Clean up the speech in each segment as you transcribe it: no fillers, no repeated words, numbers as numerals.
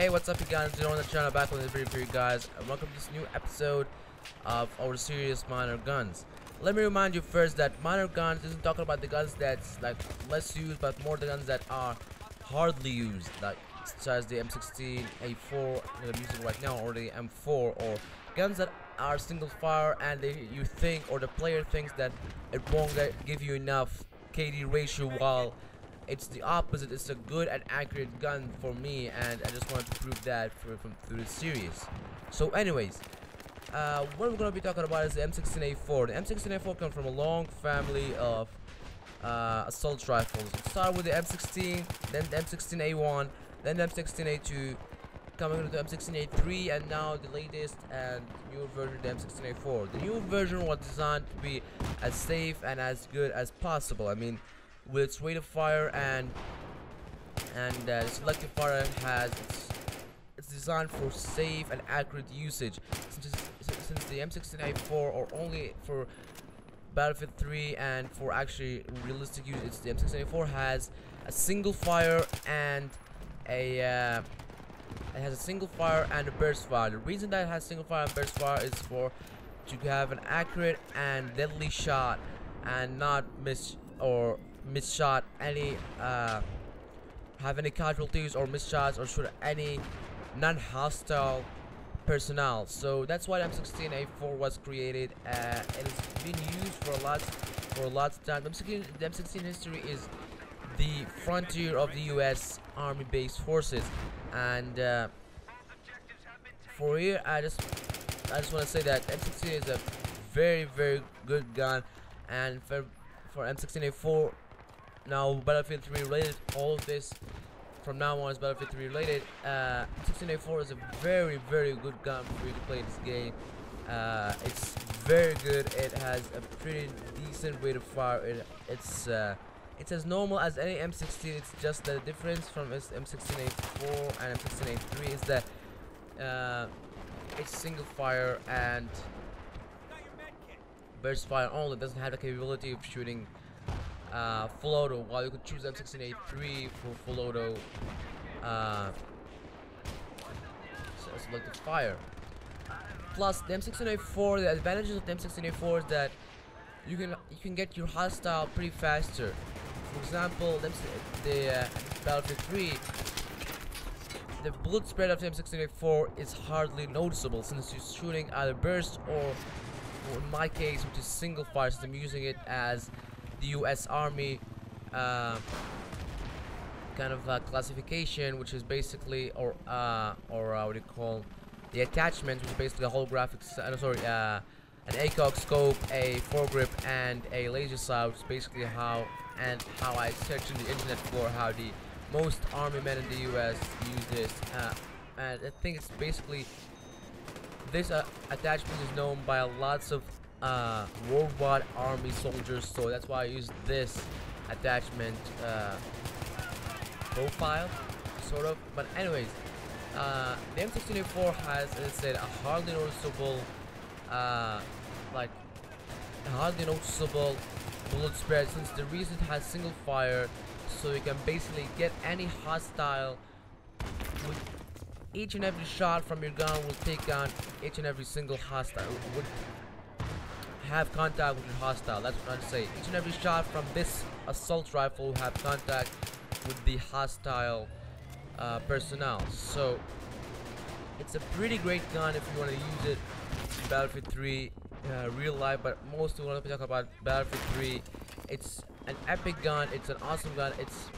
Hey, what's up you guys? You're on the channel, back with this video for you guys, and welcome to this new episode of our series Minor Guns. Let me remind you first that minor guns isn't talking about the guns that's like less used, but more the guns that are hardly used, like such as the M16A4 that I'm using right now, or the M4, or guns that are single fire and you think, or the player thinks, that it won't give you enough KD ratio, while it's the opposite. It's a good and accurate gun for me, and I just wanted to prove that through this series. So anyways, what we're going to be talking about is the M16A4. The M16A4 comes from a long family of assault rifles. It started with the M16, then the M16A1, then the M16A2, coming to the M16A3, and now the latest and newer version, the M16A4. The new version was designed to be as safe and as good as possible. I mean, with its rate of fire and selective fire it's designed for safe and accurate usage. Since the M16A4 or only for Battlefield 3 and for actually realistic use, the M16A4 has a single fire and it has a single fire and a burst fire. The reason that it has single fire and burst fire is to have an accurate and deadly shot and not miss shot any have any casualties or miss shots or shoot any non-hostile personnel. So that's why M16A4 was created. It has been used for a lot of time. The M16 history is the frontier of the US Army based forces, and for here I just want to say that M16 is a very good gun, and for M16A4, now Battlefield 3 related, all of this from now on is Battlefield 3 related. M16A4 is a very good gun for you to play this game. It's very good. It has a pretty decent rate of fire. It's as normal as any M16. It's just the difference from M16A4 and M16A3 is that it's single fire and burst fire only. It doesn't have the capability of shooting full auto, while you could choose M16A3 for full auto selective fire. Plus the M16A4, the advantages of the M16A4 is that you can get your hostile pretty faster. For example, the Battlefield 3, the bullet spread of the M16A4 is hardly noticeable, since you're shooting either burst or in my case, which is single fire, since I'm using it as the US Army kind of classification, which is basically what do you call the attachment, which is basically a holographic, an ACOG scope, a foregrip, and a laser sight, which is basically how I searched in the internet for how the most army men in the US use this, and I think it's basically this attachment is known by lots of worldwide army soldiers, so that's why I use this attachment profile, sort of. But anyways, the M16A4 has, as I said, a hardly noticeable bullet spread, since the reason it has single fire, so you can basically get any hostile with each and every shot from your gun. Will take down each and every single hostile, would have contact with your hostile. That's what I'm trying to say. Each and every shot from this assault rifle will have contact with the hostile personnel. So it's a pretty great gun if you want to use it in Battlefield 3 real life, but mostly when we talk about Battlefield 3, it's an epic gun. It's an awesome gun. It's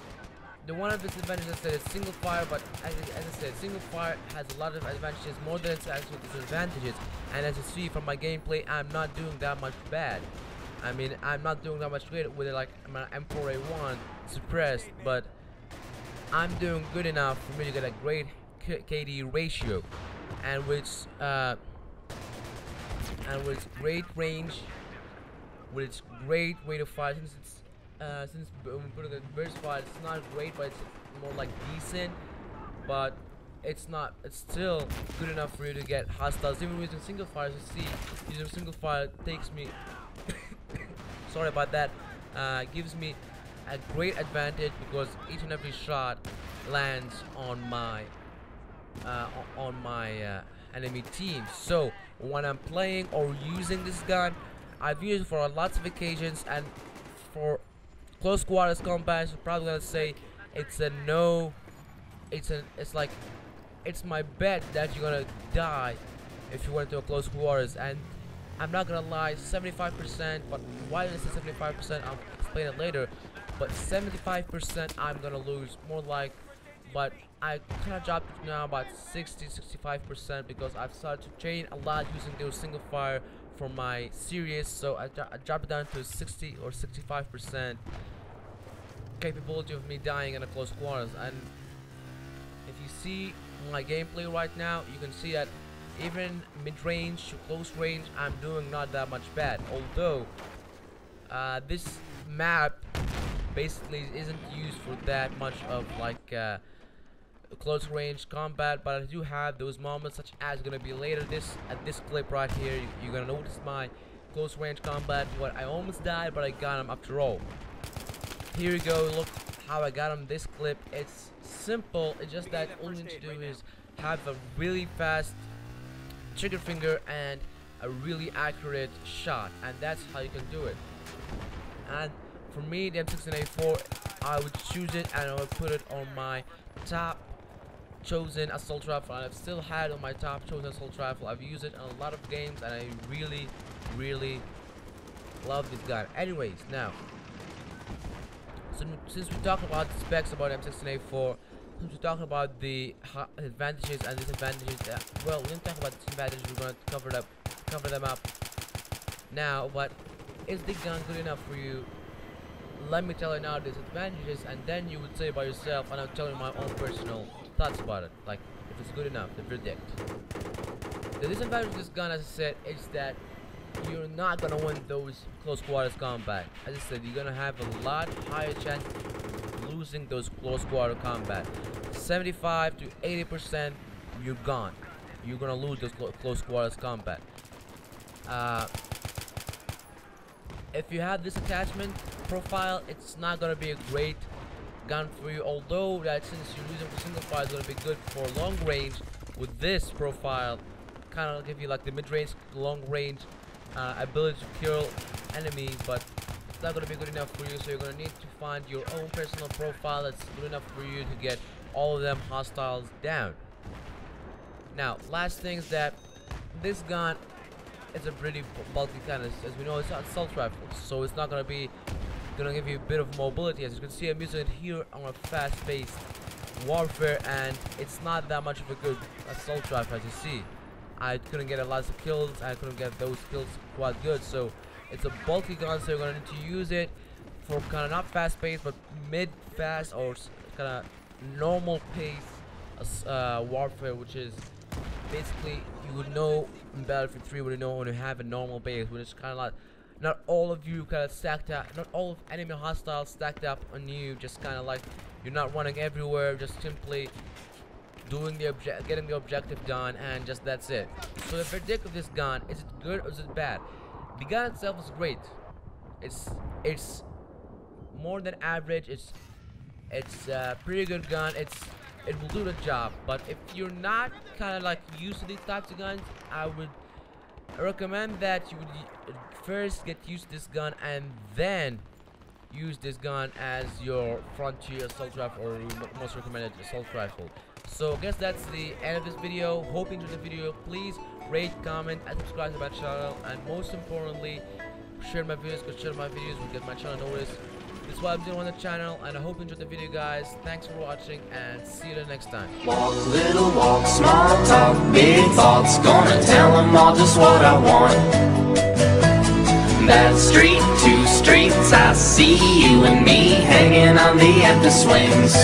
the one of the disadvantages is that it's single fire, but as I said, single fire has a lot of advantages more than its actual disadvantages. And as you see from my gameplay, I'm not doing that much bad. I mean, I'm not doing that much good with it, like my M4A1 suppressed, but I'm doing good enough for me to get a great KD ratio, and with its great range, with its great rate of fire. Since when putting a burst fire, it's not great, but it's more like decent, but it's still good enough for you to get hostiles. Even using single fire, as you see, using single fire takes me sorry about that, gives me a great advantage, because each and every shot lands on my on my enemy team. So when I'm playing or using this gun, I've used it for lots of occasions, and for close quarters combat, I'm probably gonna say it's a no. It's like it's my bet that you're gonna die if you went to a close quarters. And I'm not gonna lie, 75%. But why did I say 75%? I'll explain it later. But 75% I'm gonna lose, more like. But I kind of dropped it now about 60-65% because I've started to train a lot using those single fire for my series. So I dropped it down to 60 or 65% capability of me dying in a close quarters. And if you see my gameplay right now, you can see that even mid-range to close range, I'm doing not that much bad. Although this map basically isn't used for that much of like close range combat, but I do have those moments, such as gonna be later at this clip right here. You're gonna notice my close range combat. What I almost died, but I got him after all. Here you go. Look how I got him. This clip. It's simple. It's just that all you need to do is have a really fast trigger finger and a really accurate shot, and that's how you can do it. And for me, the M16A4, I would choose it and I would put it on my top chosen assault rifle. And I've still had it on my top chosen assault rifle. I've used it in a lot of games and I really love this gun. Anyways, now, so since we talked about the specs about M16A4, since we're talking about the advantages and disadvantages, well, we didn't talk about the disadvantages. We're going to cover them up now. But is the gun good enough for you? Let me tell you now the disadvantages, and then you would say by yourself, and I'll tell you my own personal thoughts about it, like if it's good enough to predict. The disadvantage of this gun, as I said, is that you're not gonna win those close quarters combat. As I said, you're gonna have a lot higher chance of losing those close quarter combat. 75 to 80%, you're gone. You're gonna lose those close quarters combat. If you have this attachment profile, it's not gonna be a great gun for you. Although that since you're using for single fire, it's gonna be good for long range. With this profile, kind of give you like the mid-range, long range ability to kill enemies, but it's not gonna be good enough for you. So you're gonna need to find your own personal profile that's good enough for you to get all of them hostiles down. Now, last thing is that this gun, it's a pretty bulky gun. As we know, it's an assault rifle, so it's not gonna give you a bit of mobility. As you can see, I'm using it here on a fast-paced warfare, and it's not that much of a good assault rifle. As you see, I couldn't get a lot of kills. I couldn't get those kills quite good. So it's a bulky gun, so you're gonna need to use it for kind of not fast-paced, but mid-fast or kind of normal pace warfare, which is basically, you would know in Battlefield 3 when you have a normal base, when it's kind of like not all of you kind of stacked up, not all of enemy hostiles stacked up on you, just kind of like you're not running everywhere, just simply doing the getting the objective done, and just that's it. So the verdict of this gun, is it good or is it bad? The gun itself is great. It's more than average. It's a pretty good gun. It will do the job. But if you're not kind of like used to these types of guns, I would recommend that you would first get used to this gun and then use this gun as your frontier assault rifle or most recommended assault rifle. So I guess that's the end of this video. Hope you enjoyed the video. Please rate, comment, and subscribe to my channel, and most importantly, share my videos, because share my videos will get my channel noticed. This is what I'm doing on the channel, and I hope you enjoyed the video, guys. Thanks for watching, and see you the next time. Walk, little walk, small talk, big thoughts. Gonna tell them all just what I want. That street, two streets, I see you and me hanging on the empty swings.